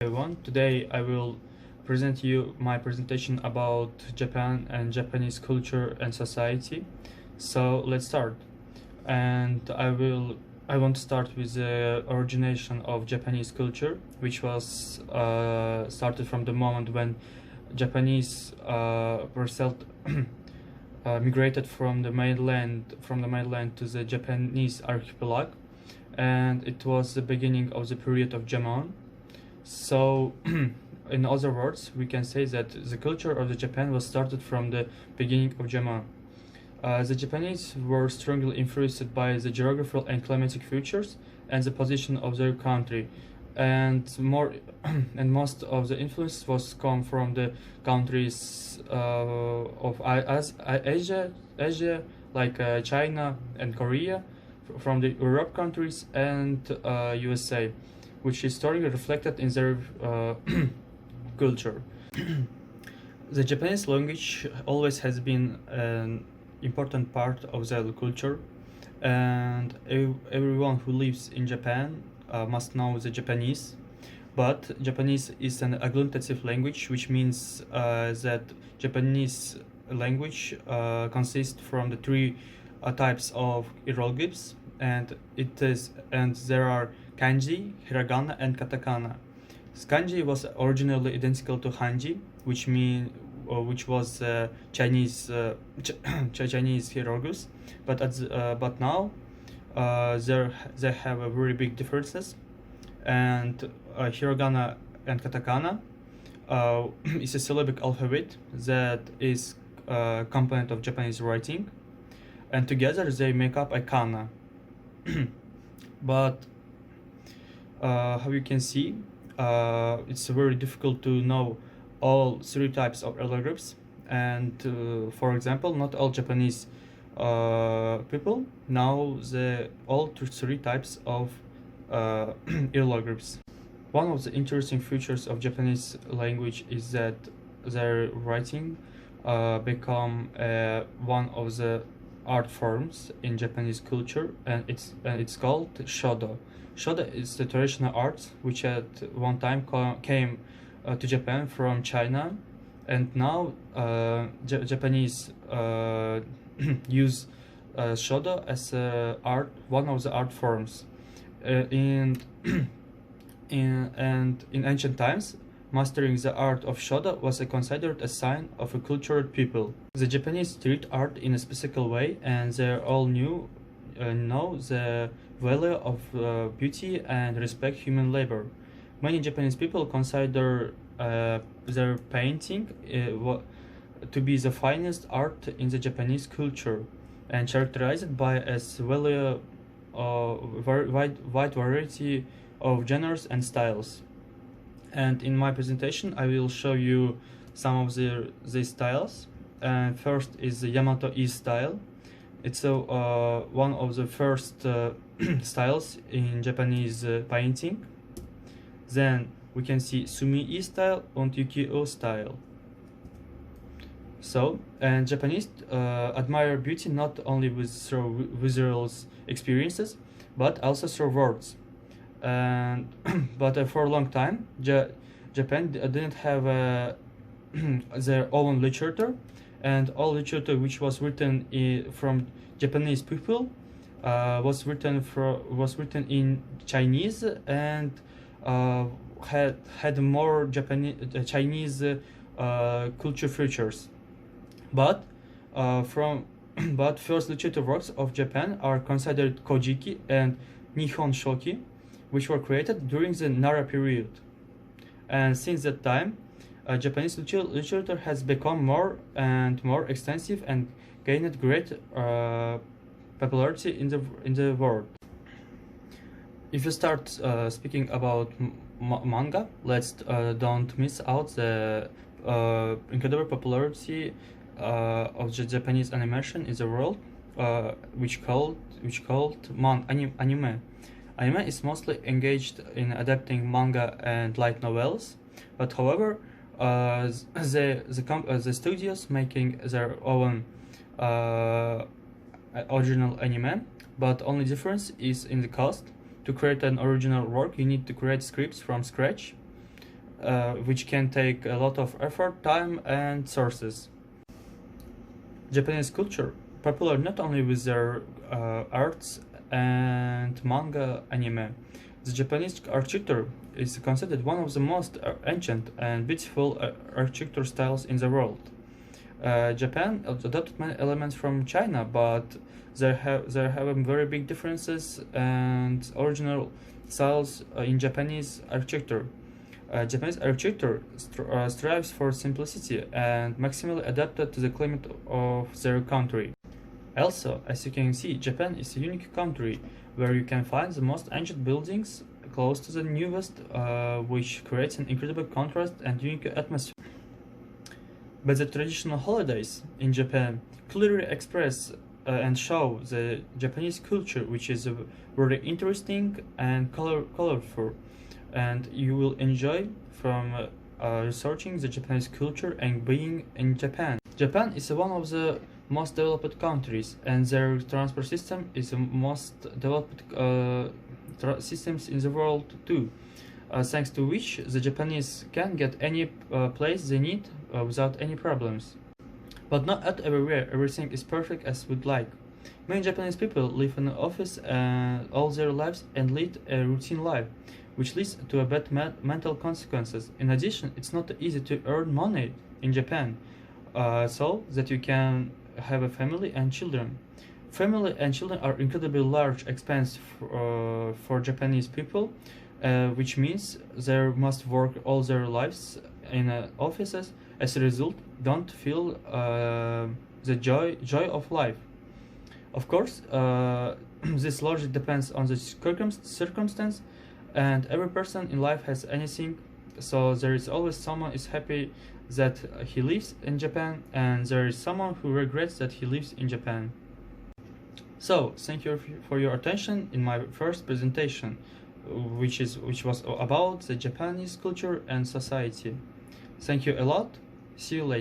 Everyone. Today I will present you my presentation about Japan and Japanese culture and society. So let's start. And I want to start with the origination of Japanese culture, which was started from the moment when Japanese were migrated from the mainland to the Japanese archipelago, and it was the beginning of the period of Jomon. So, in other words, we can say that the culture of the Japan was started from the beginning of Jomon. The Japanese were strongly influenced by the geographical and climatic features and the position of their country, and more and most of the influence was come from the countries of Asia, like China and Korea, from the Europe countries and USA, which historically reflected in their culture. The Japanese language always has been an important part of their culture, and everyone who lives in Japan must know the Japanese. But Japanese is an agglutinative language, which means that Japanese language consists from the three types of hieroglyphs, and there are kanji, hiragana, and katakana. Kanji was originally identical to Hanji, which was Chinese Chinese hieroglyphs, but now they have a very big differences, and hiragana and katakana is a syllabic alphabet that is a component of Japanese writing, and together they make up a kana. But how you can see, it's very difficult to know all three types of hieroglyphs, and for example, not all Japanese people know all three types of hieroglyphs. One of the interesting features of Japanese language is that their writing become one of the art forms in Japanese culture, and it's called shodo. Shodo is the traditional art which at one time came to Japan from China, and now Japanese use shodo as one of the art forms. In ancient times, mastering the art of shodo was considered a sign of a cultured people. The Japanese treat art in a specific way, and they all know the value of beauty and respect human labor. Many Japanese people consider their painting to be the finest art in the Japanese culture, and characterized by a wide variety of genres and styles. And in my presentation, I will show you some of these styles. And first is the Yamato-e style. It's one of the first styles in Japanese painting. Then we can see Sumi-e style and Ukiyo style. So, and Japanese admire beauty not only through visual experiences, but also through words. And but for a long time, Japan didn't have their own literature, and all literature which was written from Japanese people was written in Chinese, and had more Chinese culture features. But but first literature works of Japan are considered Kojiki and Nihon Shoki, which were created during the Nara period. And since that time, Japanese literature has become more and more extensive and gained great popularity in the world. If you start speaking about manga, let's don't miss out the incredible popularity of the Japanese animation in the world, which called anime. Anime is mostly engaged in adapting manga and light novels, but however, the studios making their own original anime, but only difference is in the cost. To create an original work, you need to create scripts from scratch, which can take a lot of effort, time, and sources. Japanese culture, popular not only with their arts and manga anime. The Japanese architecture is considered one of the most ancient and beautiful architecture styles in the world. Japan adopted many elements from China, but there have very big differences and original styles in Japanese architecture. Japanese architecture strives for simplicity and maximally adapted to the climate of their country. Also, as you can see, Japan is a unique country where you can find the most ancient buildings close to the newest, which creates an incredible contrast and unique atmosphere. But the traditional holidays in Japan clearly express and show the Japanese culture, which is very interesting and colorful, and you will enjoy from researching the Japanese culture and being in Japan. Japan is one of the most developed countries, and their transport system is the most developed systems in the world too. Thanks to which the Japanese can get any place they need without any problems. But not everywhere everything is perfect as we'd like. Many Japanese people live in an office all their lives and lead a routine life, which leads to a bad mental consequences. In addition, it's not easy to earn money in Japan, so that you can have a family and children. Family and children are incredibly large expense for Japanese people, which means they must work all their lives in offices. As a result, don't feel the joy of life. Of course, this largely depends on the circumstance, and every person in life has anything. So there is always someone is happy that he lives in Japan, and there is someone who regrets that he lives in Japan. So thank you for your attention in my first presentation, which was about the Japanese culture and society. Thank you a lot. See you later.